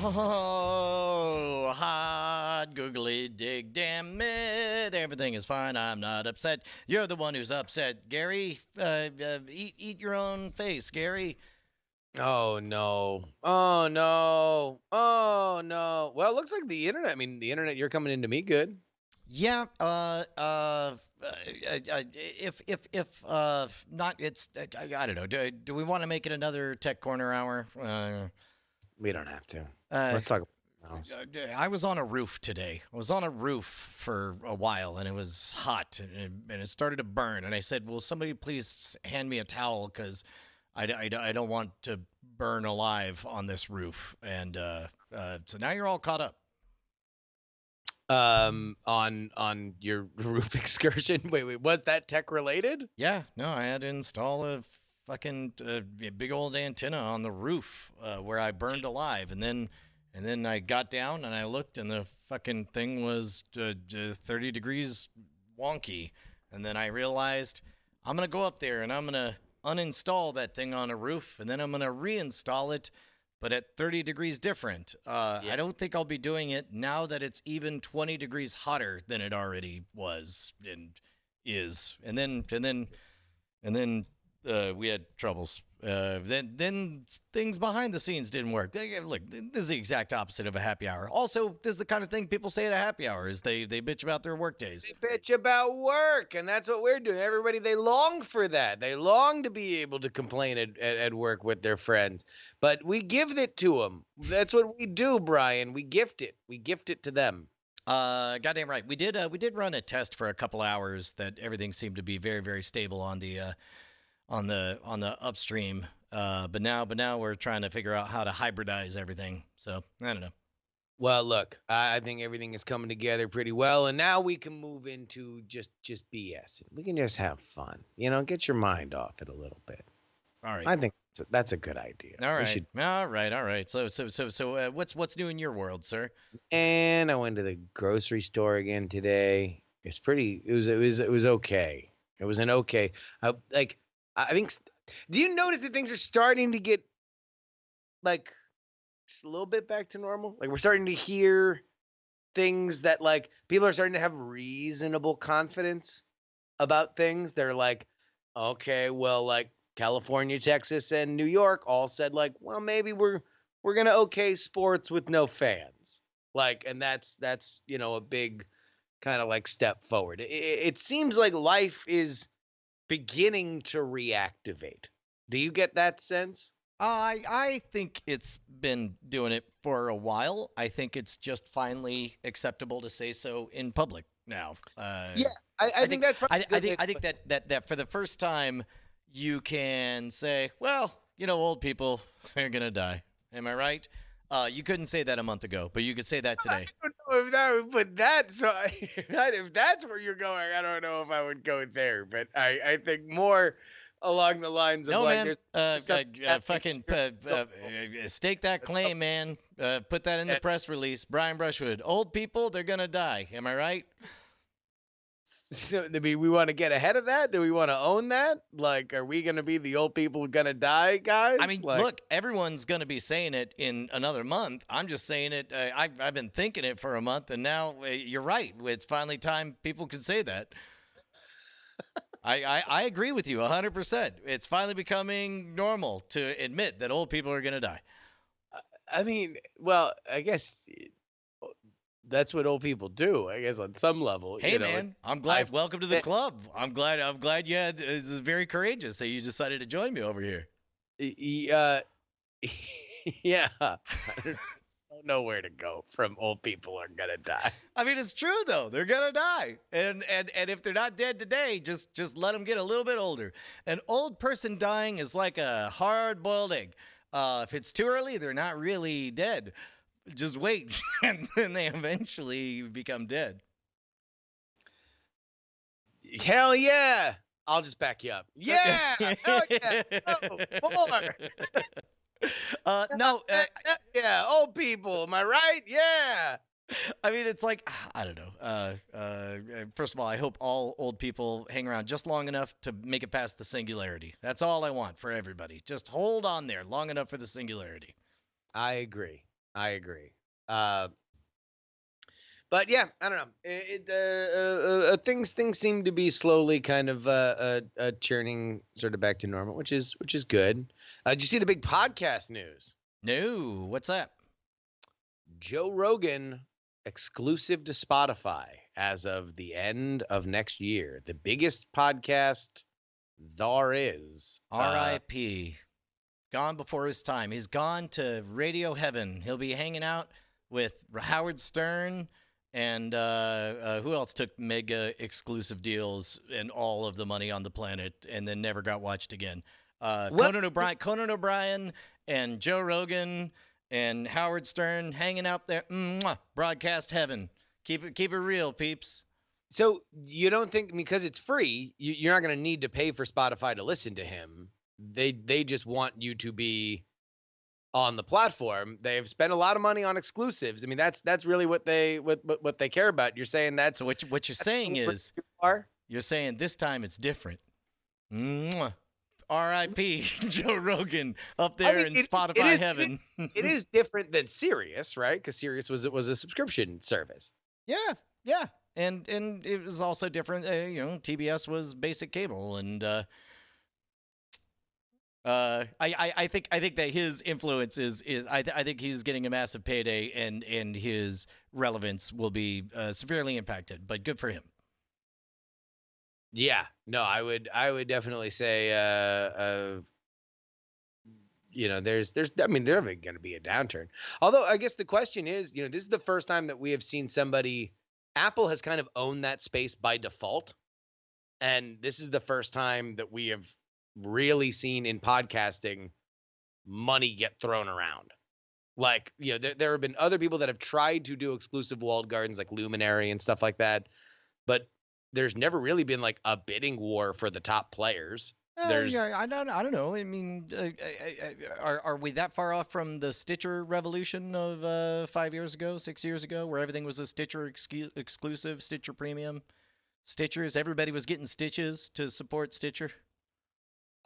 Oh, hot, googly dig, damn it. Everything is fine. I'm not upset. You're the one who's upset, Gary. Eat your own face, Gary. Oh no. Oh no. Oh no. Well, it looks like the internet. I mean, the internet, you're coming into me good. Yeah. If not, it's I don't know. Do we want to make it another tech corner hour? We don't have to. Uh, Let's talk about something else. I was on a roof today. I was on a roof for a while, and it was hot, and it started to burn. And I said, "Will somebody please hand me a towel? Because I don't want to burn alive on this roof." And so now you're all caught up. On your roof excursion. Wait, was that tech related? Yeah, no, I had to install a fucking big old antenna on the roof where I burned alive, and then I got down and I looked, and the fucking thing was 30 degrees wonky, and then I realized I'm gonna go up there and I'm gonna uninstall that thing on a roof, and then I'm gonna reinstall it, but at 30 degrees different. Yeah. I don't think I'll be doing it now that it's even 20 degrees hotter than it already was and is. And then we had troubles. Then things behind the scenes didn't work. Look, this is the exact opposite of a happy hour. Also, this is the kind of thing people say at a happy hour is they bitch about their work days. They bitch about work, and that's what we're doing. Everybody, they long for that. They long to be able to complain at work with their friends, but we give it to them. That's what we do, Brian. We gift it. We gift it to them. Goddamn right. We did run a test for a couple hours that everything seemed to be very very stable on the upstream. But now we're trying to figure out how to hybridize everything. So I don't know. Well, look, I think everything is coming together pretty well, and now we can move into just BS. We can just have fun, get your mind off it a little bit. All right. I think that's a good idea. All We right. should. All right. So what's new in your world, sir? And I went to the grocery store again today. It's pretty. It was okay. It was an okay. I think. Do you notice that things are starting to get like just a little bit back to normal? Like we're starting to hear things that like people are starting to have reasonable confidence about things. They're like, okay, well, like California, Texas, and New York all said like, well, maybe we're gonna okay sports with no fans. Like, and that's a big kind of like step forward. It seems like life is beginning to reactivate. Do you get that sense? I think it's been doing it for a while. I think it's just finally acceptable to say so in public now. Yeah, I I think think that's I, probably I good. think I think that for the first time you can say, well, old people they're gonna die. Am I right? You couldn't say that a month ago, but you could say that I today. don't know if that would put that. So if that's where you're going, I don't know if I would go there. But I think more along the lines of No, like man. there's something happening Fucking here. So stake that claim, man. Put that in the and press release. Brian Brushwood. Old people, they're gonna die. Am I right? so I mean, we want to get ahead of that. Do we want to own that? Like, are we going to be the old people gonna die, I guys? mean, Like, look, everyone's gonna be saying it in another month. I'm just saying it. I've been thinking it for a month, and now you're right. It's finally time people can say that. I agree with you 100%. It's finally becoming normal to admit that old people are gonna die. I mean, well, I guess that's what old people do. I guess on some level, Hey, man, I'm I glad. Welcome to the club. I'm glad you had. It's very courageous that you decided to join me over here. yeah, I don't know where to go from old people are gonna die. I mean, it's true though. They're gonna die, and if they're not dead today, just let them get a little bit older. An old person dying is like a hard-boiled egg. If it's too early, they're not really dead. Just wait, and then they eventually become dead. Hell yeah! I'll just back you up. Yeah, hell yeah, oh, more. No, Yeah, old people. Am I right? Yeah. I mean, it's like I don't know. First of all, I hope all old people hang around just long enough to make it past the singularity. That's all I want for everybody. Just hold on there long enough for the singularity. I agree. I agree. But yeah, I don't know. Things seem to be slowly kind of churning sort of back to normal, which is good. Did you see the big podcast news? No, what's that? Joe Rogan exclusive to Spotify as of the end of next year. The biggest podcast there is. R.I.P. Gone before his time. He's gone to radio heaven. He'll be hanging out with Howard Stern and who else took mega exclusive deals and all of the money on the planet and then never got watched again. Conan O'Brien and Joe Rogan and Howard Stern hanging out there. Mwah, broadcast heaven. Keep it real, peeps. So you don't think because it's free, you're not going to need to pay for Spotify to listen to him. They just want you to be on the platform. They've spent a lot of money on exclusives. I mean, that's really what they care about. You're saying that's so what you're saying is you're saying this time it's different. Mwah. R.I.P. Joe Rogan up there in Spotify heaven. It is different than Sirius, right? Because Sirius was a subscription service. Yeah, and it was also different. TBS was basic cable, and I think that his influence is I think he's getting a massive payday, and his relevance will be severely impacted. But good for him. Yeah, no, I would definitely say, there's, I mean, there's going to be a downturn. Although I guess the question is, this is the first time that we have seen Apple has kind of owned that space by default. And this is the first time that we have really seen in podcasting money get thrown around. Like, there have been other people that have tried to do exclusive walled gardens like Luminary and stuff like that. But there's never really been like a bidding war for the top players. Yeah, I don't know. I mean, are we that far off from the Stitcher revolution of 5 years ago, 6 years ago, where everything was a Stitcher exclusive, Stitcher Premium, Stitchers? Everybody was getting stitches to support Stitcher.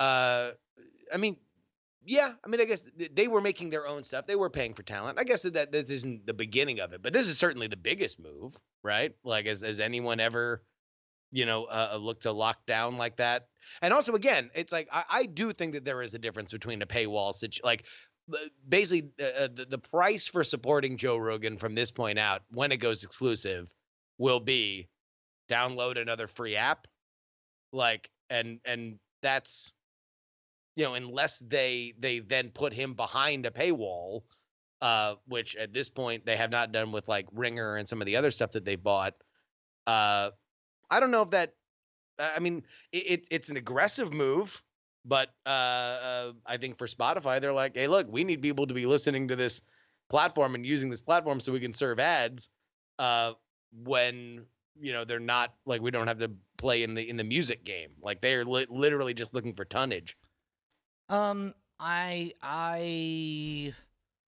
I mean, yeah. I mean, I guess they were making their own stuff. They were paying for talent. I guess that this isn't the beginning of it, but this is certainly the biggest move, right? Like, has anyone ever look to lock down like that? And also, again, it's like I do think that there is a difference between a paywall like basically the price for supporting Joe Rogan from this point out when it goes exclusive will be download another free app, like and that's unless they then put him behind a paywall, which at this point they have not done with like Ringer and some of the other stuff that they bought. I don't know if that. I mean, it's an aggressive move, but I think for Spotify, they're like, hey, look, we need people to be listening to this platform and using this platform so we can serve ads. When they're not like we don't have to play in the music game. Like they're literally just looking for tonnage. I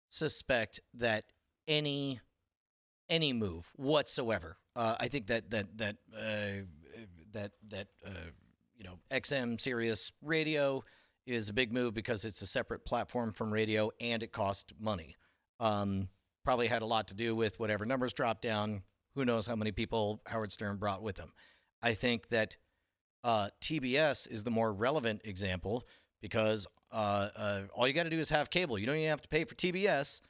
suspect that any move whatsoever. I think that XM Sirius Radio is a big move because it's a separate platform from radio and it cost money. Probably had a lot to do with whatever numbers dropped down. Who knows how many people Howard Stern brought with him. I think that TBS is the more relevant example because all you got to do is have cable. You don't even have to pay for TBS,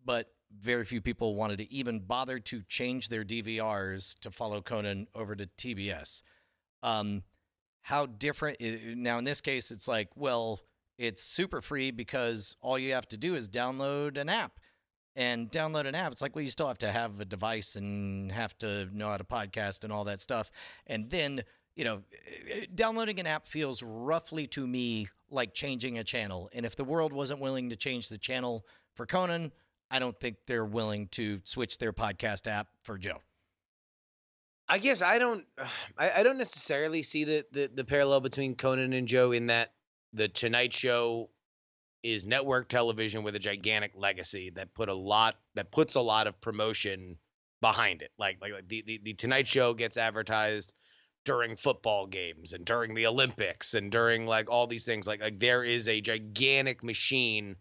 but very few people wanted to even bother to change their DVRs to follow Conan over to TBS. How different now in this case, it's like, well, it's super free because all you have to do is download an app. And download an app, it's like, well, you still have to have a device and have to know how to podcast and all that stuff. And then, downloading an app feels roughly to me like changing a channel. And if the world wasn't willing to change the channel for Conan, I don't think they're willing to switch their podcast app for Joe. I guess I don't necessarily see the parallel between Conan and Joe in that the Tonight Show is network television with a gigantic legacy that puts a lot of promotion behind it. Like the Tonight Show gets advertised during football games and during the Olympics and during like all these things. Like there is a gigantic machine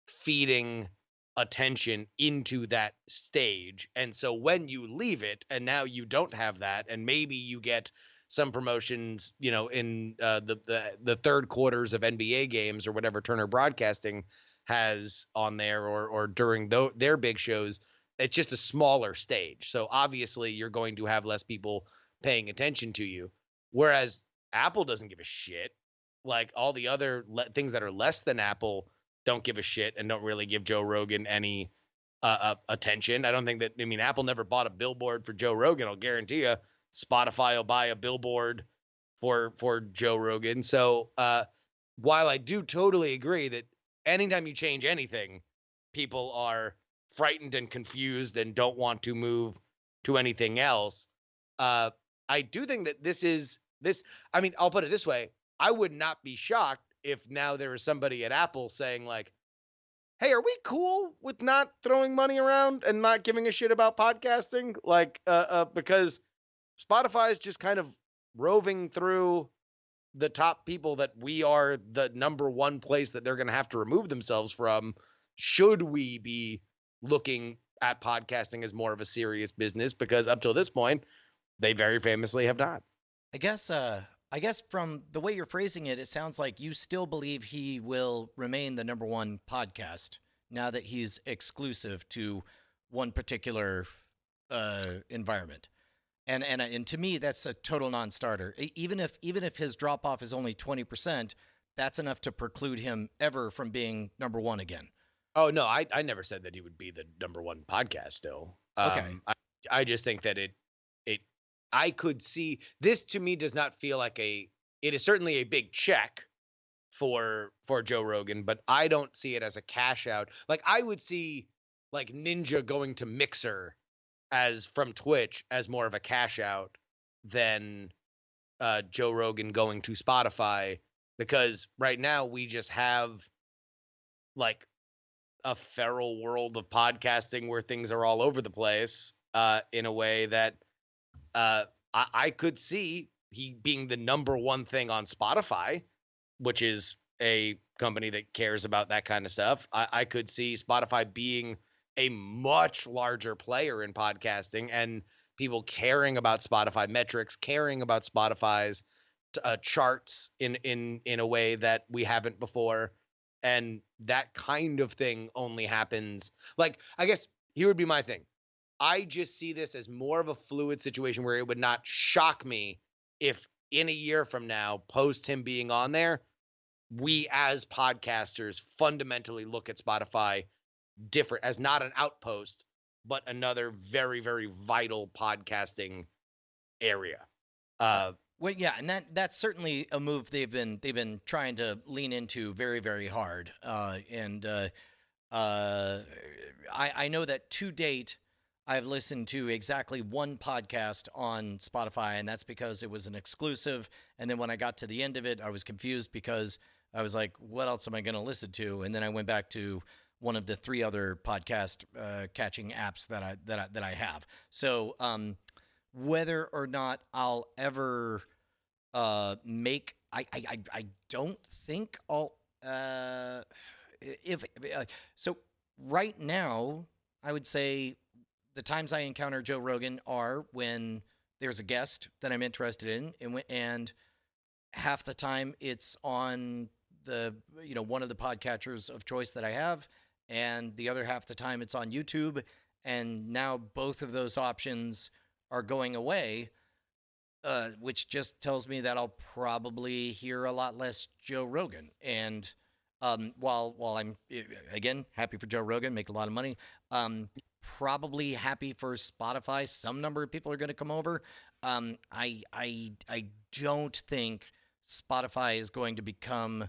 feeding attention into that stage. And so when you leave it and now you don't have that, and maybe you get some promotions, in the third quarters of NBA games or whatever Turner Broadcasting has on there, or during their big shows, it's just a smaller stage. So obviously you're going to have less people paying attention to you. Whereas Apple doesn't give a shit. Like all the other things that are less than Apple don't give a shit and don't really give Joe Rogan any attention. I don't think that, Apple never bought a billboard for Joe Rogan. I'll guarantee you Spotify will buy a billboard for Joe Rogan. So while I do totally agree that anytime you change anything, people are frightened and confused and don't want to move to anything else. I do think that this. I'll put it this way. I would not be shocked if now there is somebody at Apple saying like, hey, are we cool with not throwing money around and not giving a shit about podcasting? Like, because Spotify is just kind of roving through the top people that we are the number one place that they're going to have to remove themselves from. Should we be looking at podcasting as more of a serious business? Because up till this point, they very famously have not. I guess from the way you're phrasing it, it sounds like you still believe he will remain the number one podcast now that he's exclusive to one particular environment. And to me, that's a total non-starter. Even if his drop off is only 20%, that's enough to preclude him ever from being number one again. Oh no, I never said that he would be the number one podcast still. Okay. I just think that I could see this. To me, does not feel like it is certainly a big check for Joe Rogan, but I don't see it as a cash out. Like I would see like Ninja going to Mixer as from Twitch as more of a cash out than Joe Rogan going to Spotify, because right now we just have like a feral world of podcasting where things are all over the place in a way that I could see he being the number one thing on Spotify, which is a company that cares about that kind of stuff. I could see Spotify being a much larger player in podcasting and people caring about Spotify metrics, caring about Spotify's charts in a way that we haven't before. And that kind of thing only happens. Like, I guess here would be my thing. I just see this as more of a fluid situation where it would not shock me if in a year from now, post him being on there, we as podcasters fundamentally look at Spotify different, as not an outpost, but another very, very vital podcasting area. Well, yeah, and that's certainly a move they've been trying to lean into very, very hard. I know that to date, I've listened to exactly one podcast on Spotify, and that's because it was an exclusive. And then when I got to the end of it, I was confused because I was like, what else am I going to listen to? And then I went back to one of the three other podcast catching apps that I have. So whether or not I'll ever make, I don't think I'll so right now I would say the times I encounter Joe Rogan are when there's a guest that I'm interested in, and half the time it's on the one of the podcatchers of choice that I have, and the other half the time it's on YouTube. And now both of those options are going away, which just tells me that I'll probably hear a lot less Joe Rogan. And while I'm again happy for Joe Rogan, make a lot of money, probably happy for Spotify. Some number of people are going to come over. I don't think Spotify is going to become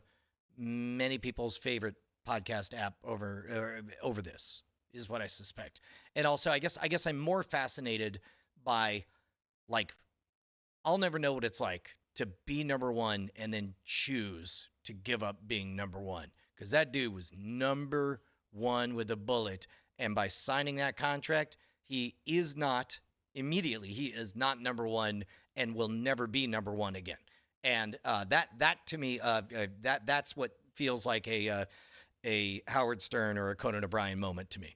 many people's favorite podcast app over this, is what I suspect. And also, I guess I'm more fascinated by, like, I'll never know what it's like to be number one and then choose to give up being number one, because that dude was number one with a bullet. And by signing that contract, he is not number one and will never be number one again. And that to me, that's what feels like a a Howard Stern or a Conan O'Brien moment to me.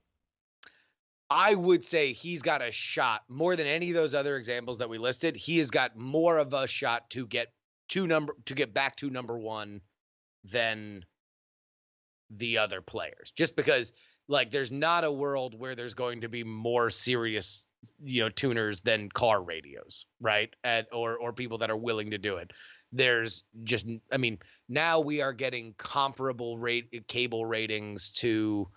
I would say he's got a shot more than any of those other examples that we listed. He has got more of a shot to get back to number one than the other players, just because like there's not a world where there's going to be more serious, tuners than car radios, right? Or people that are willing to do it. There's just, I mean, now we are getting comparable cable ratings to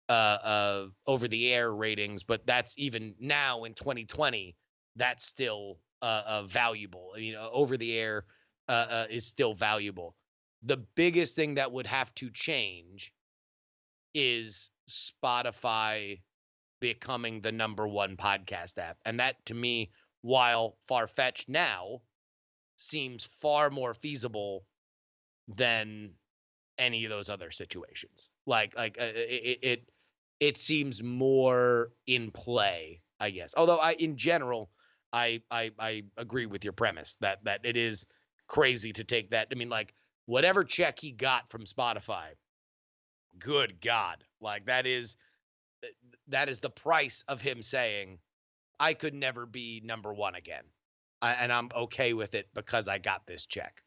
over the air ratings, but that's even now in 2020, that's still valuable. Over the air is still valuable. The biggest thing that would have to change is Spotify becoming the number one podcast app. And that, to me, while far-fetched now, seems far more feasible than any of those other situations. It seems more in play, I guess. Although in general, I agree with your premise that it is crazy to take that. I mean, like whatever check he got from Spotify, good God, like that is the price of him saying, I could never be number one again. And I'm okay with it because I got this check.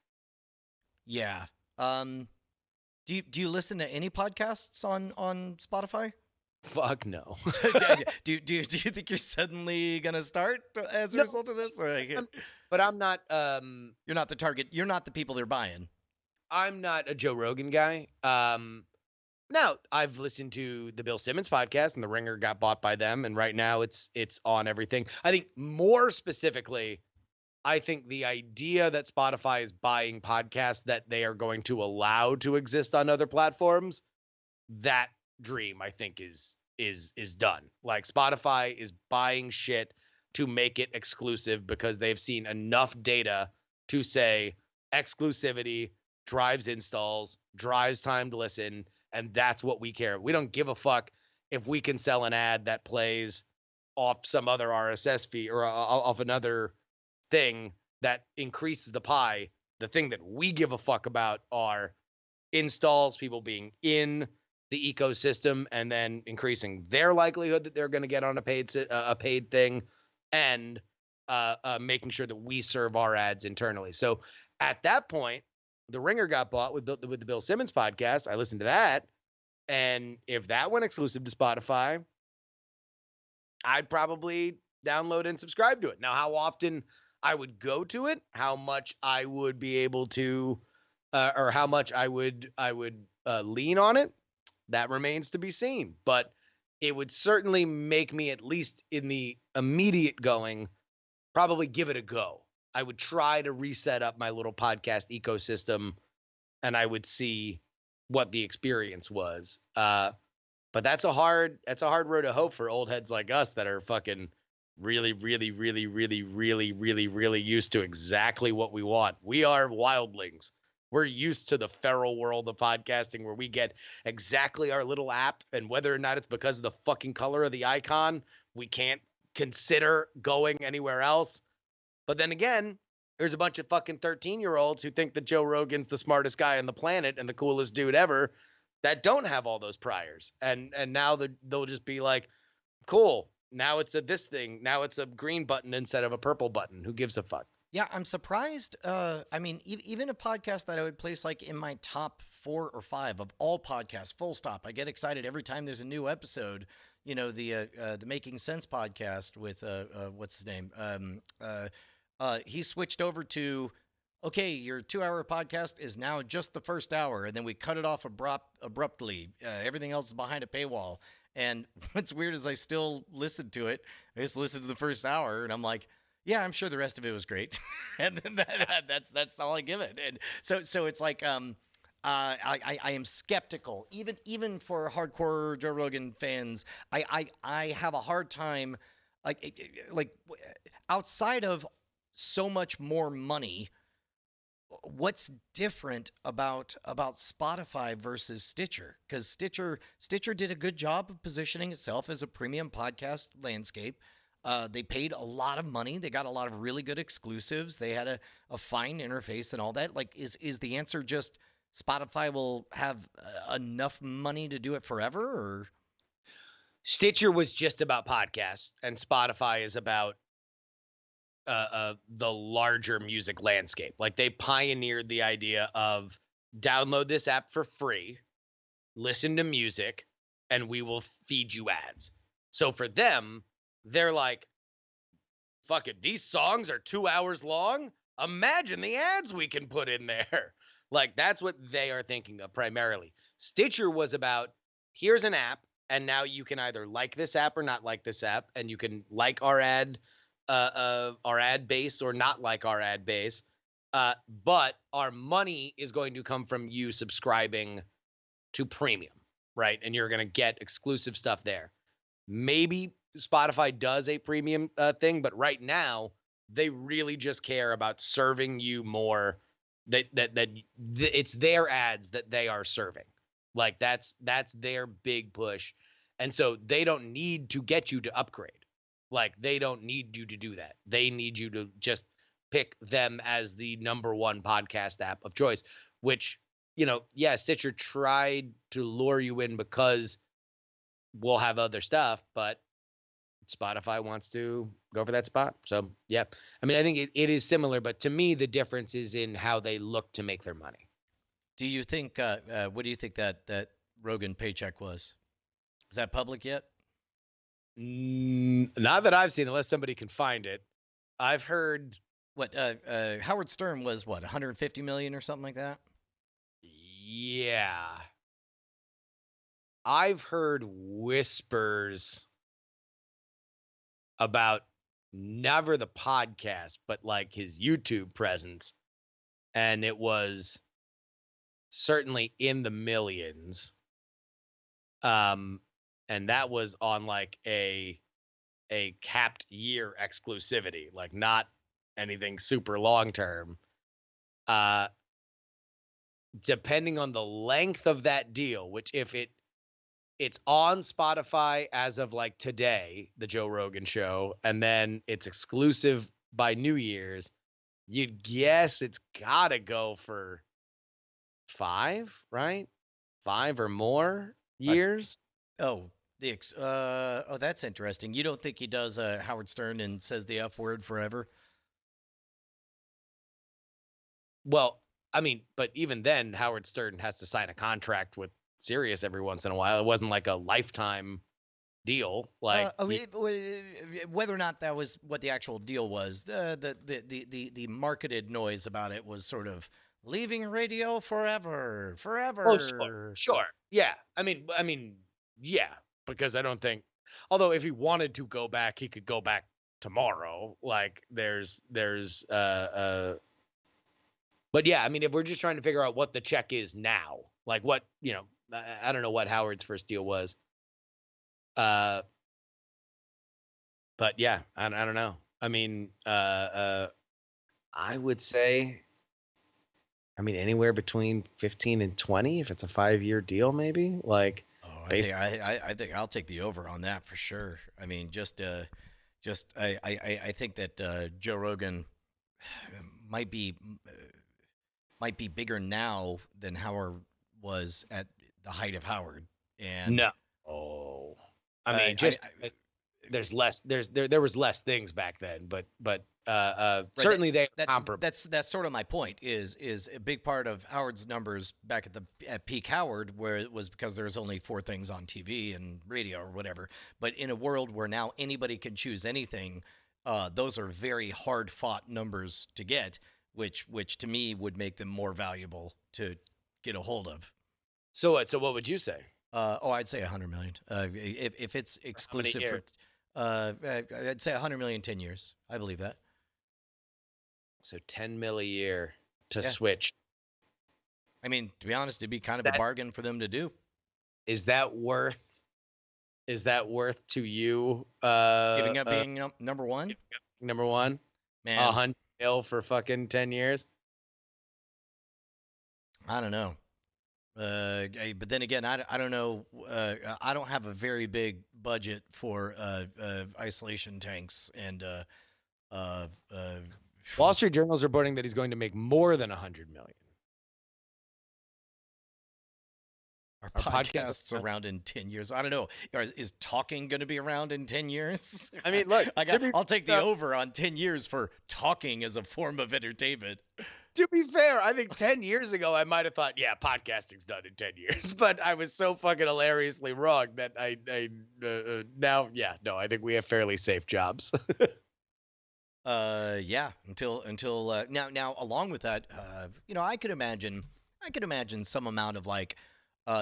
Yeah. Do you listen to any podcasts on Spotify? Fuck no. do you think you're suddenly gonna start as a result of this? But I'm not. You're not the target. You're not the people they're buying. I'm not a Joe Rogan guy. Now I've listened to the Bill Simmons podcast, and The Ringer got bought by them, and right now it's on everything. I think more specifically, I think the idea that Spotify is buying podcasts that they are going to allow to exist on other platforms, that dream I think is done. Like Spotify is buying shit to make it exclusive because they've seen enough data to say exclusivity drives installs, drives time to listen, and that's what we care. We don't give a fuck if we can sell an ad that plays off some other RSS feed or off another thing that increases the pie. The thing that we give a fuck about are installs, people being in the ecosystem, and then increasing their likelihood that they're going to get on a paid thing, and making sure that we serve our ads internally. So at that point, The Ringer got bought with the Bill Simmons podcast. I listened to that, and if that went exclusive to Spotify, I'd probably download and subscribe to it. Now, how often I would go to it, how much I would be able to, or how much I would lean on it, that remains to be seen. But it would certainly make me, at least in the immediate going, probably give it a go. I would try to reset up my little podcast ecosystem, and I would see what the experience was. But that's a hard road to hope for old heads like us that are fucking really, really, really, really, really, really, really used to exactly what we want. We are wildlings. We're used to the feral world of podcasting where we get exactly our little app, and whether or not it's because of the fucking color of the icon, we can't consider going anywhere else. But then again, there's a bunch of fucking 13-year-olds who think that Joe Rogan's the smartest guy on the planet and the coolest dude ever that don't have all those priors. And now they'll just be like, cool, now it's this thing. Now it's a green button instead of a purple button. Who gives a fuck? Yeah, I'm surprised. I mean, even a podcast that I would place like in my top 4 or 5 of all podcasts, full stop. I get excited every time there's a new episode. The Making Sense podcast with what's his name? He switched over to, okay, your 2-hour podcast is now just the first hour, and then we cut it off abruptly. Everything else is behind a paywall. And what's weird is I still listen to it. I just listened to the first hour, and I'm like, yeah, I'm sure the rest of it was great. And then that's all I give it. And so it's like I am skeptical, even for hardcore Joe Rogan fans. I have a hard time, like outside of so much more money. What's different about Spotify versus Stitcher? Because Stitcher did a good job of positioning itself as a premium podcast landscape. They paid a lot of money. They got a lot of really good exclusives. They had a fine interface and all that. Like, is the answer just Spotify will have enough money to do it forever, or Stitcher was just about podcasts, and Spotify is about the larger music landscape. Like they pioneered the idea of download this app for free, listen to music, and we will feed you ads. So for them, they're like, fuck it, these songs are 2 hours long. Imagine the ads we can put in there. Like that's what they are thinking of primarily. Stitcher was about here's an app, and now you can either like this app or not like this app, and you can like our ad base or not like our ad base. But our money is going to come from you subscribing to premium, right? And you're going to get exclusive stuff there. Maybe Spotify does a premium thing, but right now they really just care about serving you more. It's their ads that they are serving. Like that's their big push, and so they don't need to get you to upgrade. Like they don't need you to do that. They need you to just pick them as the number one podcast app of choice, which, yeah, Stitcher tried to lure you in because we'll have other stuff, but Spotify wants to go for that spot. So, yeah. I mean, I think it is similar, but to me, the difference is in how they look to make their money. do you think? What do you think that Rogan paycheck was? Is that public yet? Not that I've seen, unless somebody can find it. I've heard. What Howard Stern was 150 million or something like that? Yeah. I've heard whispers about never the podcast, but like his YouTube presence. And it was certainly in the millions. And that was on like a capped year exclusivity, like not anything super long term. Depending on the length of that deal, which if it's on Spotify as of like today, the Joe Rogan show, and then it's exclusive by New Year's, you'd guess it's gotta go for 5, right? 5 or more years. Oh, that's interesting. You don't think he does Howard Stern and says the F word forever? Well, I mean, but even then, Howard Stern has to sign a contract with Sirius every once in a while. It wasn't like a lifetime deal. Like, whether or not that was what the actual deal was, the marketed noise about it was sort of leaving radio forever. oh, sure, yeah. I mean, yeah, because I don't think. Although, if he wanted to go back, he could go back tomorrow. Like, there's. But yeah, I mean, if we're just trying to figure out what the check is now, like what, I don't know what Howard's first deal was. But yeah, I don't know. I mean, I would say, anywhere between 15 and 20, if it's a 5-year deal, maybe. Like, I think I'll take the over on that for sure. I mean, I think that Joe Rogan might be bigger now than Howard was at the height of Howard. And no, there's less. There was less things back then, but right, certainly they comparable. That's sort of my point. Is a big part of Howard's numbers back at peak Howard, where it was because there's only 4 things on TV and radio or whatever. But in a world where now anybody can choose anything, those are very hard fought numbers to get. Which to me would make them more valuable to get a hold of. So what would you say? I'd say 100 million. If it's exclusive for, I'd say 100 million, 10 years. I believe that. So 10 mil a year to switch. I mean, to be honest, it'd be kind of a bargain for them to do. Is that worth to you? Giving up being number one? Number one? Man. 100 mil for fucking 10 years? I don't know. But then again, I don't know. I don't have a very big budget for isolation tanks and Wall Street Journal is reporting that he's going to make more than 100 million. Are Are podcasts podcasts? around in 10 years? I don't know. Is talking going to be around in 10 years? I mean, look, I'll take the over on 10 years for talking as a form of entertainment. to be fair, I think 10 years ago, I might have thought, yeah, podcasting's done in 10 years. But I was so fucking hilariously wrong that now, yeah, no, I think we have fairly safe jobs. Yeah, until now along with that, I could imagine some amount of like,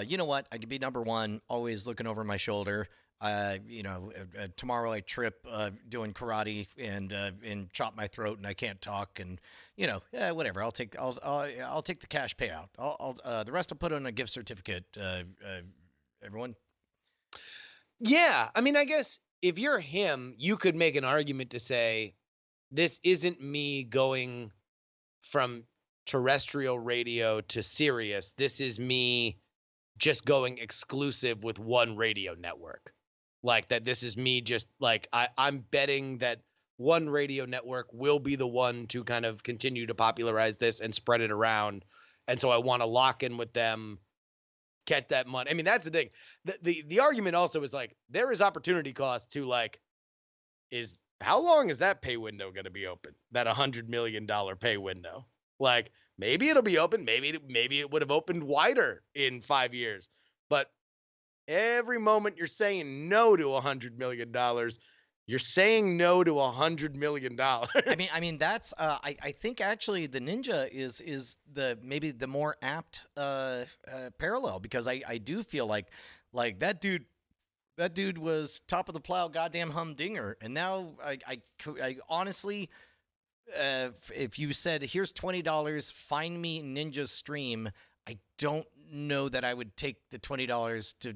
you know what, I could be number one, always looking over my shoulder. Tomorrow I trip doing karate and chop my throat and I can't talk and whatever. I'll take the cash payout. The rest I'll put on a gift certificate. Everyone. Yeah, I mean, I guess if you're him, you could make an argument to say, this isn't me going from terrestrial radio to Sirius. This is me just going exclusive with one radio network. Like that, this is me just like, I'm betting that one radio network will be the one to kind of continue to popularize this and spread it around. And so I want to lock in with them, get that money. I mean, that's the thing. The argument also is like, there is opportunity cost to like, how long is that pay window going to be open? That $100 million pay window? Like maybe it'll be open. Maybe it would have opened wider in 5 years, but every moment you're saying no to $100 million, you're saying no to $100 million. I mean that's I think actually the Ninja is maybe the more apt parallel, because I do feel like that dude was top of the plow, goddamn humdinger, and now I honestly, if you said here's $20, find me Ninja's stream, I don't know that I would take the $20 to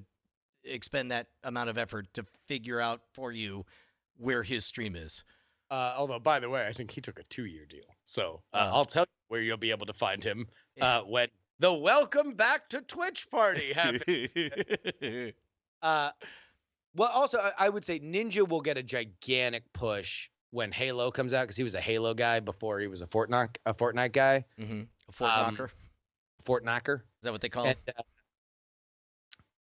expend that amount of effort to figure out for you where his stream is. Although, by the way, I think he took a 2-year deal. So I'll tell you where you'll be able to find him when the Welcome Back to Twitch party happens. Well, also, I would say Ninja will get a gigantic push when Halo comes out, because he was a Halo guy before he was a Fortnite guy. Mm-hmm. A Fort Knocker. Fort Knocker. Is that what they call him?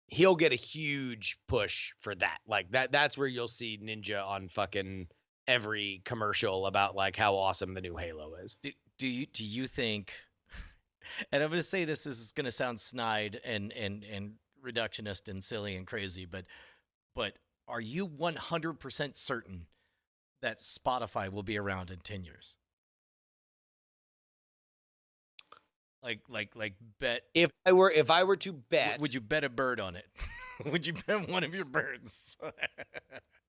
He'll get a huge push for that. Like that's where you'll see Ninja on fucking every commercial about like how awesome the new Halo is. Do you think, and I'm going to say this is going to sound snide and reductionist and silly and crazy, but are you 100% certain that Spotify will be around in 10 years? Like bet. If I were to bet, would you bet a bird on it? Would you bet one of your birds?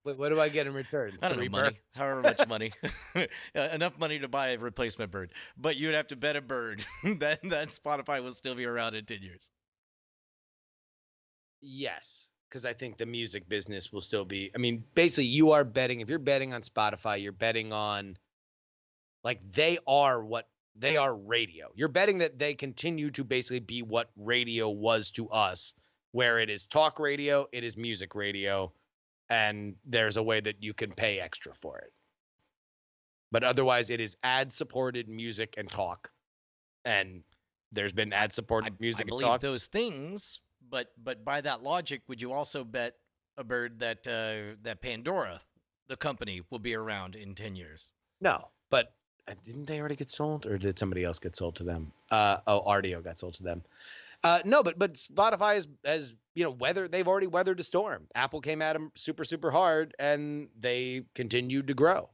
What do I get in return? I don't know, money. However much money. Enough money to buy a replacement bird. But you'd have to bet a bird that Spotify will still be around in 10 years. Yes, because I think the music business will still be. I mean, basically, you are betting. If you're betting on Spotify, you're betting on, like, they are radio. You're betting that they continue to basically be what radio was to us, where it is talk radio, it is music radio, and there's a way that you can pay extra for it. But otherwise, it is ad-supported music and talk, and there's been ad-supported music and talk. I believe those things, but by that logic, would you also bet a bird that that Pandora, the company, will be around in 10 years? No, but didn't they already get sold, or did somebody else get sold to them? Rdio got sold to them. No, but Spotify has they've already weathered a storm. Apple came at them super, super hard, and they continued to grow.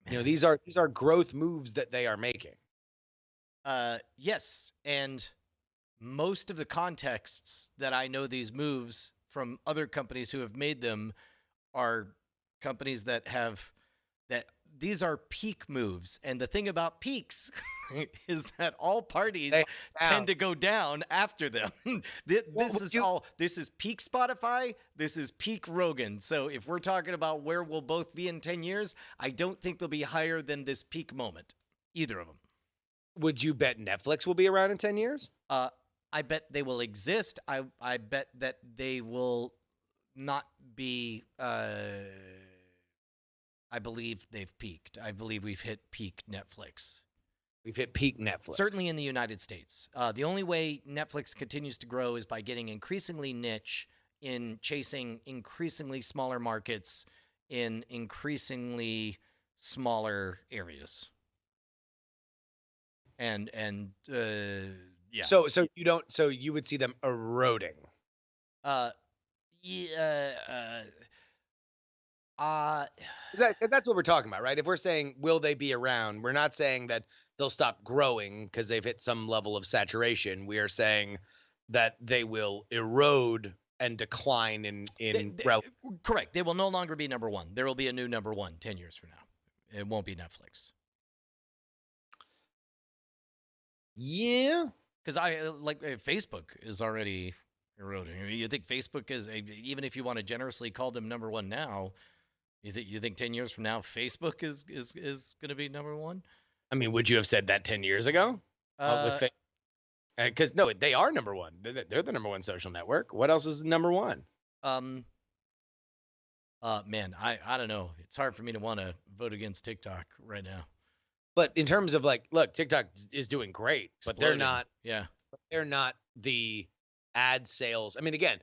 These are growth moves that they are making. Yes, and most of the contexts that I know these moves from other companies who have made them are companies that these are peak moves. And the thing about peaks is that all parties tend to go down after them. This is peak Spotify. This is peak Rogan. So if we're talking about where we'll both be in 10 years, I don't think they'll be higher than this peak moment, either of them. Would you bet Netflix will be around in 10 years? I bet they will exist. I bet that they will not be... I believe they've peaked. I believe we've hit peak Netflix. We've hit peak Netflix. Certainly in the United States. The only way Netflix continues to grow is by getting increasingly niche in chasing increasingly smaller markets in increasingly smaller areas. And yeah. So you would see them eroding. Yeah. That's what we're talking about, right? If we're saying will they be around, we're not saying that they'll stop growing because they've hit some level of saturation. We are saying that they will erode and decline in correct. They will no longer be number one. There will be a new number one 10 years from now. It won't be Netflix. Yeah. Because Facebook is already eroding. I mean, you think Facebook is, even if you want to generously call them number one now, you think 10 years from now Facebook is going to be number one? I mean, would you have said that 10 years ago? Because no, they are number one. They're the number one social network. What else is number one? Man, I don't know. It's hard for me to want to vote against TikTok right now. But in terms of look, TikTok is doing great, but they're not. Yeah, they're not the ad sales. I mean, again,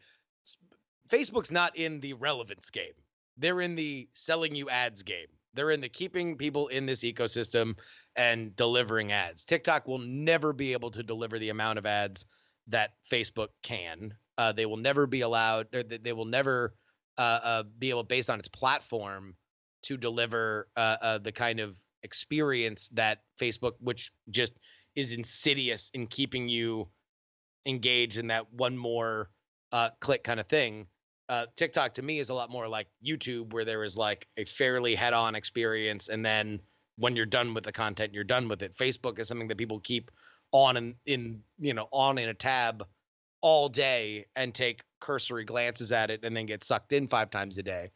Facebook's not in the relevance game. They're in the selling you ads game. They're in the keeping people in this ecosystem and delivering ads. TikTok will never be able to deliver the amount of ads that Facebook can. They will never be allowed. They will never be able, based on its platform, to deliver the kind of experience that Facebook, which just is insidious in keeping you engaged in that one more click kind of thing. TikTok to me is a lot more like YouTube, where there is like a fairly head-on experience, and then when you're done with the content, you're done with it. Facebook is something that people keep on in a tab all day and take cursory glances at it and then get sucked in 5 times a day.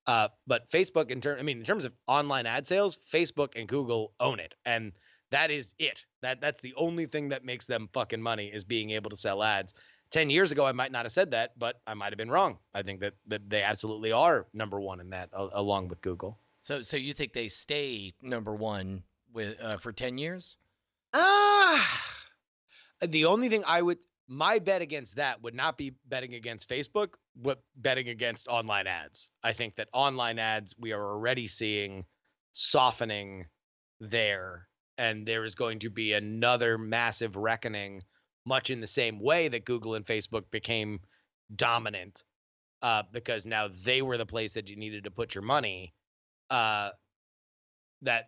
But Facebook, in terms of online ad sales, Facebook and Google own it, and that is it. That's the only thing that makes them fucking money, is being able to sell ads. 10 years ago, I might not have said that, but I might have been wrong. I think that they absolutely are number one in that, along with Google. So you think they stay number one for 10 years? The only thing my bet against that would not be betting against Facebook, but betting against online ads. I think that online ads, we are already seeing softening there, and there is going to be another massive reckoning, much in the same way that Google and Facebook became dominant, because now they were the place that you needed to put your money. That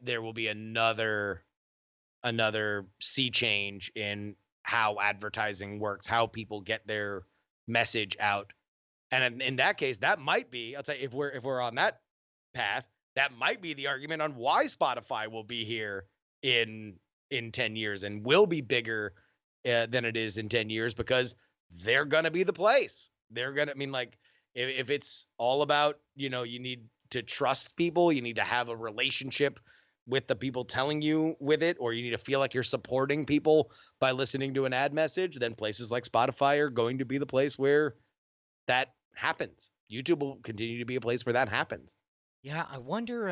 there will be another sea change in how advertising works, how people get their message out. And in that case, that might be, I'll say, if we're on that path, that might be the argument on why Spotify will be here in 10 years and will be bigger than it is in 10 years, because they're going to be the place. They're going to, if it's all about, you need to trust people, you need to have a relationship with the people telling you with it, or you need to feel like you're supporting people by listening to an ad message, then places like Spotify are going to be the place where that happens. YouTube will continue to be a place where that happens. Yeah, I wonder,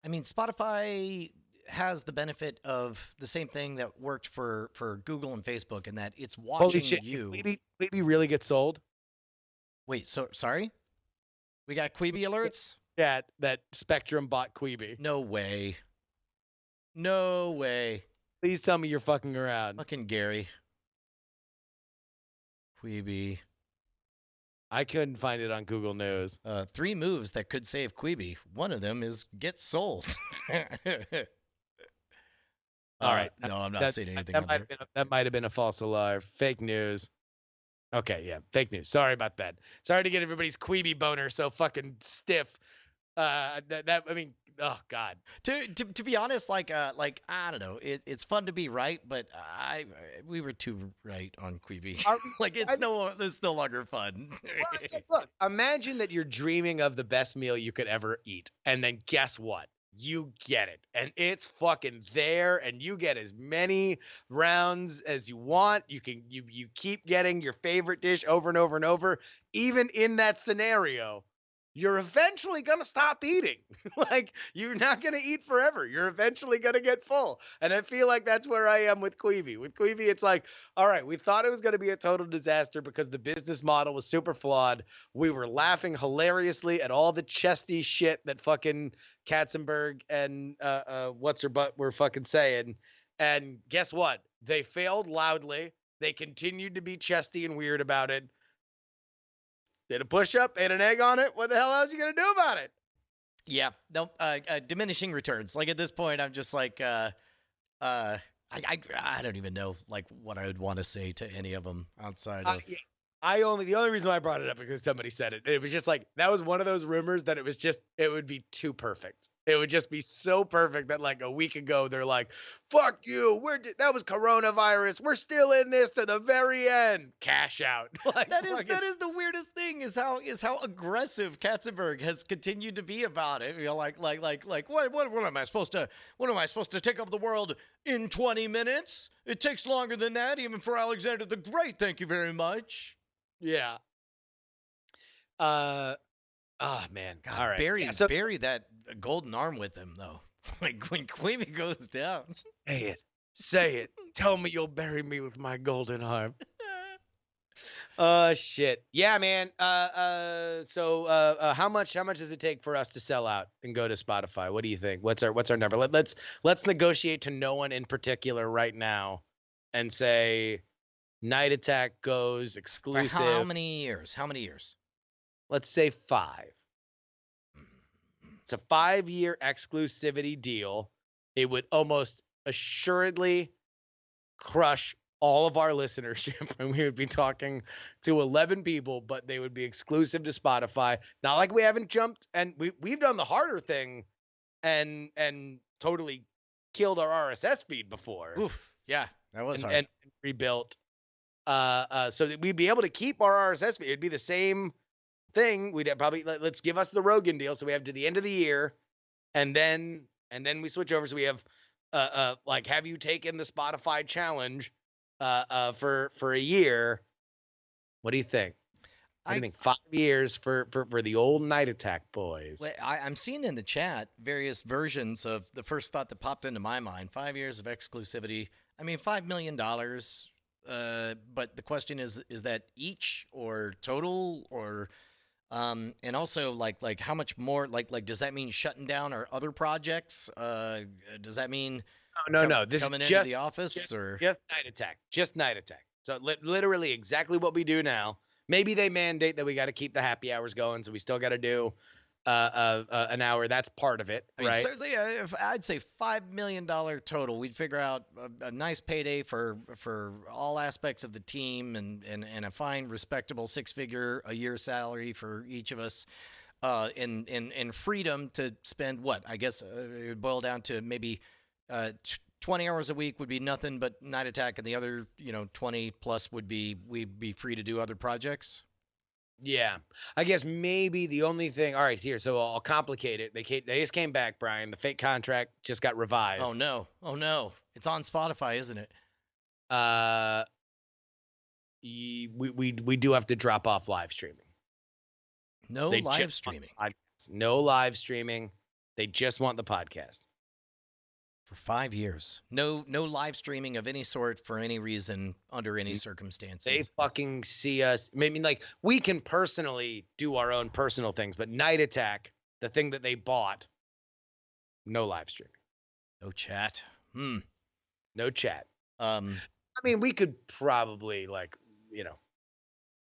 Spotify has the benefit of the same thing that worked for Google and Facebook, in that it's watching Holy shit, you. Quibi really get sold? Wait, sorry? We got Quibi alerts? Yeah, that Spectrum bought Quibi. No way. No way. Please tell me you're fucking around. Fucking Gary. Quibi. I couldn't find it on Google News. 3 moves that could save Quibi. One of them is get sold. All right. No, I'm not saying anything. That might have been a false alarm. Fake news. Okay, yeah, fake news. Sorry about that. Sorry to get everybody's Quibi boner so fucking stiff. Oh God. To be honest, I don't know. It's fun to be right, but we were too right on Quibi. It's no longer fun. Look, imagine that you're dreaming of the best meal you could ever eat, and then guess what? You get it, and it's fucking there, and you get as many rounds as you want. You keep getting your favorite dish over and over and over. Even in that scenario, you're eventually going to stop eating. Like, you're not going to eat forever. You're eventually going to get full. And I feel like that's where I am with Queevy. With Queevy, it's like, all right, we thought it was going to be a total disaster because the business model was super flawed. We were laughing hilariously at all the chesty shit that fucking Katzenberg and what's her butt were fucking saying. And guess what? They failed loudly. They continued to be chesty and weird about it. Did a push-up, ate an egg on it. What the hell else are you going to do about it? Yeah, no, diminishing returns. Like at this point, I'm just like, I don't even know like what I would want to say to any of them outside of. Yeah. The only reason why I brought it up is because somebody said it. It was just like, that was one of those rumors that it would be too perfect. It would just be so perfect that like a week ago, they're like, fuck you. That was coronavirus. We're still in this to the very end. Cash out. Like, that is the weirdest thing is how aggressive Katzenberg has continued to be about it. You know, like what am I supposed to take over the world in 20 minutes? It takes longer than that, even for Alexander the Great. Thank you very much. Yeah. Man. God, all right. Bury that golden arm with him though. Like when Queevy goes down. Say it. Tell me you'll bury me with my golden arm. Shit. Yeah, man. So how much does it take for us to sell out and go to Spotify? What do you think? What's our number? Let's negotiate to no one in particular right now and say Night Attack goes exclusive. For how many years? Let's say 5. It's a 5-year exclusivity deal. It would almost assuredly crush all of our listenership, and we would be talking to 11 people, but they would be exclusive to Spotify. Not like we haven't jumped, and we've done the harder thing and totally killed our RSS feed before. Oof. Yeah, that was hard. And rebuilt. So that we'd be able to keep our RSS feed. It'd be the same thing. We'd probably let's give us the Rogan deal, so we have to the end of the year, and then we switch over. So we have like, have you taken the Spotify challenge for a year? What do you think? I think 5 years for the old Night Attack boys. I'm seeing in the chat various versions of the first thought that popped into my mind. 5 years of exclusivity. I mean, $5 million. But the question is that each or total or, and also like how much more, like, does that mean shutting down our other projects? Does that mean no, this coming is into the office or just Night Attack. So literally exactly what we do now. Maybe they mandate that we got to keep the happy hours going, so we still got to do an hour. That's part of it, right? Certainly, if I'd say $5 million total, we'd figure out a nice payday for all aspects of the team, and a fine, respectable 6-figure a year salary for each of us, and freedom to spend what I guess it would boil down to maybe 20 hours a week would be nothing but Night Attack, and the other 20 plus we'd be free to do other projects. Yeah, I guess maybe the only thing. All right, here. So I'll complicate it. They just came back, Brian. The fake contract just got revised. Oh no! It's on Spotify, isn't it? We do have to drop off live streaming. No live streaming. No live streaming. They just want the podcast. For 5 years. No live streaming of any sort for any reason under any circumstances. They fucking see us. I mean, like, we can personally do our own personal things, but Night Attack, the thing that they bought, no live streaming. No chat. No chat. I mean, we could probably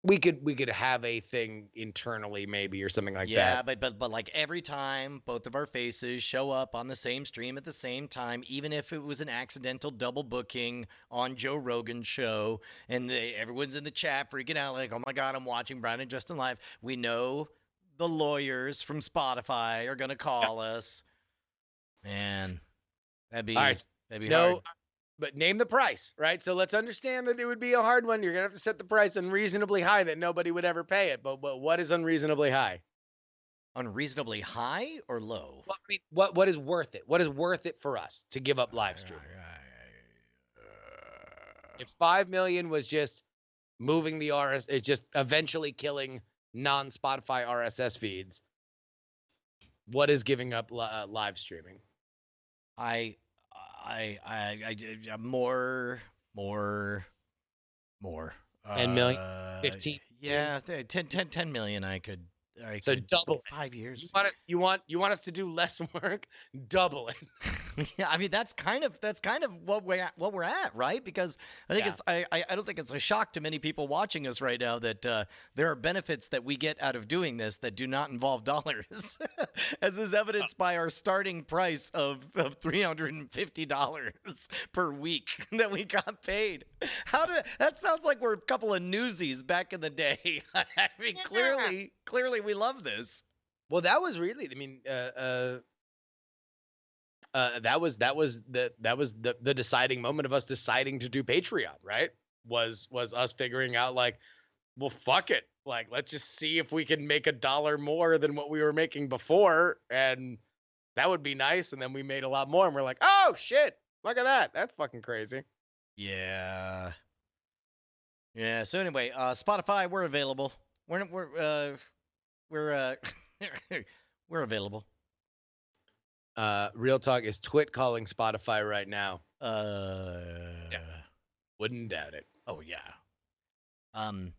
we could have a thing internally maybe or something like that. Yeah, but like every time both of our faces show up on the same stream at the same time, even if it was an accidental double booking on Joe Rogan's show, and everyone's in the chat freaking out like, oh my God, I'm watching Brian and Justin live. We know the lawyers from Spotify are going to call us. Man, that'd be hard. But name the price, right? So let's understand that it would be a hard one. You're going to have to set the price unreasonably high that nobody would ever pay it. But what is unreasonably high? Unreasonably high or low? Well, I mean, what is worth it? What is worth it for us to give up live streaming? If 5 million was just moving the it's just eventually killing non-Spotify RSS feeds, What is giving up live streaming? I more. 10 million, 15 Yeah, 10 million. I So could double it. 5 years. You want us to do less work? Double it. Yeah, I mean that's kind of what we're at, right? Because I think I don't think it's a shock to many people watching us right now that there are benefits that we get out of doing this that do not involve dollars, as is evidenced by our starting price of $350 per week that we got paid. That sounds like we're a couple of newsies back in the day. I mean, clearly we love this. Well, that was really, I mean, that was the deciding moment of us deciding to do Patreon, right? Was us figuring out like, well, fuck it, like let's just see if we can make $1 more than what we were making before, and that would be nice. And then we made a lot more, and we're like, oh shit, look at that, that's fucking crazy. Yeah. So anyway, Spotify, we're available. We're available. Real talk, is Twit calling Spotify right now? Yeah. Wouldn't doubt it. Oh yeah. Man,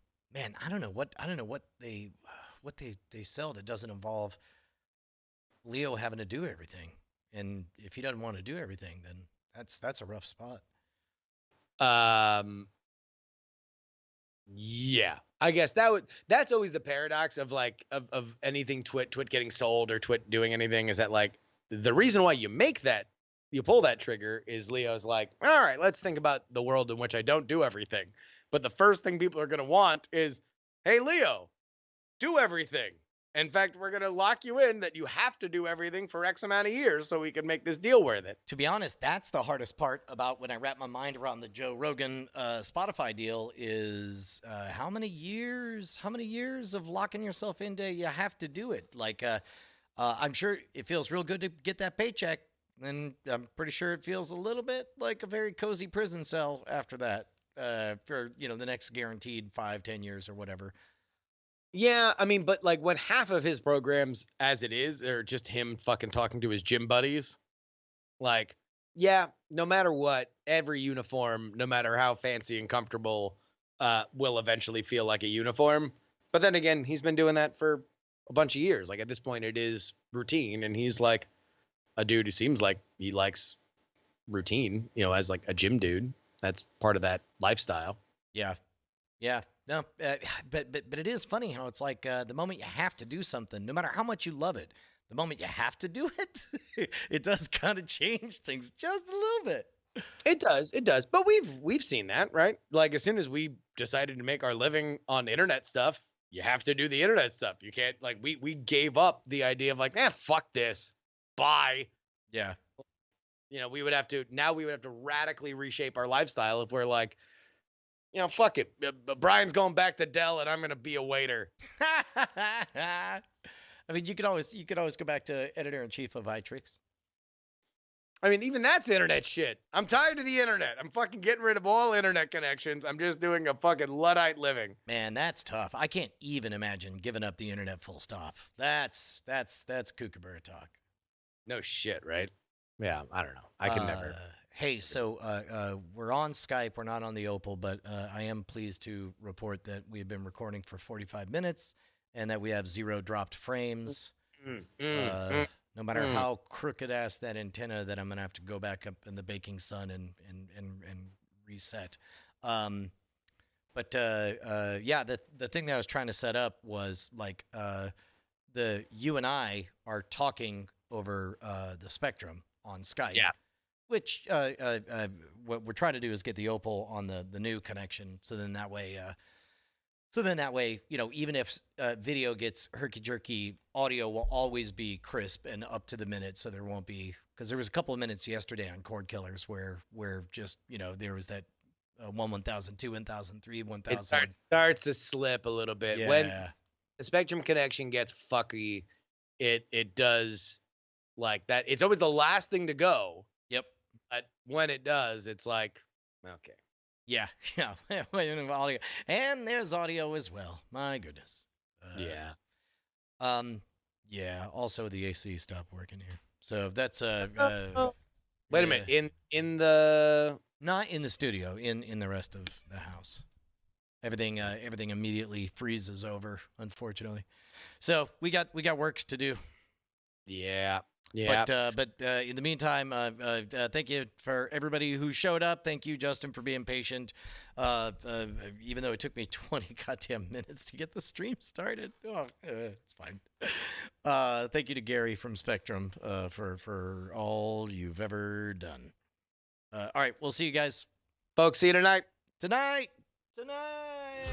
I don't know what they sell that doesn't involve Leo having to do everything. And if he doesn't want to do everything, then that's a rough spot. Yeah, I guess that's always the paradox of like of anything Twit getting sold or Twit doing anything, is that like the reason why you pull that trigger is Leo's like, all right, let's think about the world in which I don't do everything. But the first thing people are going to want is, hey, Leo, do everything. In fact, we're going to lock you in that you have to do everything for X amount of years so we can make this deal worth it. To be honest, that's the hardest part about when I wrap my mind around the Joe Rogan Spotify deal is how many years of locking yourself into you have to do it. Like, I'm sure it feels real good to get that paycheck. And I'm pretty sure it feels a little bit like a very cozy prison cell after that for, the next guaranteed 5-10 years or whatever. Yeah, I mean, but like when half of his programs as it is are just him fucking talking to his gym buddies, like, yeah, no matter what, every uniform, no matter how fancy and comfortable, will eventually feel like a uniform. But then again, he's been doing that for a bunch of years. Like at this point, it is routine, and he's like a dude who seems like he likes routine, as like a gym dude. That's part of that lifestyle. Yeah. No, but it is funny how it's like the moment you have to do something, no matter how much you love it, the moment you have to do it, it does kind of change things just a little bit. It does. But we've seen that, right? Like as soon as we decided to make our living on internet stuff, you have to do the internet stuff. You can't like we gave up the idea of like, fuck this. Bye. Yeah. We would have to radically reshape our lifestyle if we're like, fuck it. Brian's going back to Dell and I'm going to be a waiter. I mean, you could always go back to editor-in-chief of iTricks. I mean, even that's internet shit. I'm tired of the internet. I'm fucking getting rid of all internet connections. I'm just doing a fucking Luddite living. Man, that's tough. I can't even imagine giving up the internet full stop. That's kookaburra talk. No shit, right? Yeah, I don't know. I can never. Hey, so we're on Skype. We're not on the Opal, but I am pleased to report that we've been recording for 45 minutes and that we have 0 dropped frames. No matter how crooked ass that antenna that I'm going to have to go back up in the baking sun and reset. Yeah, the thing that I was trying to set up was like you and I are talking over the Spectrum on Skype. Yeah. Which what we're trying to do is get the Opal on the new connection, so then that way, even if video gets herky jerky, audio will always be crisp and up to the minute. So there won't be, because there was a couple of minutes yesterday on Cord Killers where just there was that 1,000, 2,000, 3, 1,000. It starts to slip a little bit. Yeah. When the Spectrum connection gets fucky, it does like that. It's always the last thing to go. Yep. But when it does, it's like, okay. Yeah. Audio. And there's audio as well. My goodness. Yeah. Yeah. Also, the AC stopped working here, so that's Wait a yeah. minute. In the Not in the studio. In the rest of the house. Everything immediately freezes over, unfortunately. So we got works to do. yeah. But in the meantime, thank you for everybody who showed up. Thank you, Justin, for being patient. Even though it took me 20 goddamn minutes to get the stream started. Oh, it's fine. Thank you to Gary from Spectrum for all you've ever done. All right, we'll see you guys Folks, see you tonight. tonight. Tonight.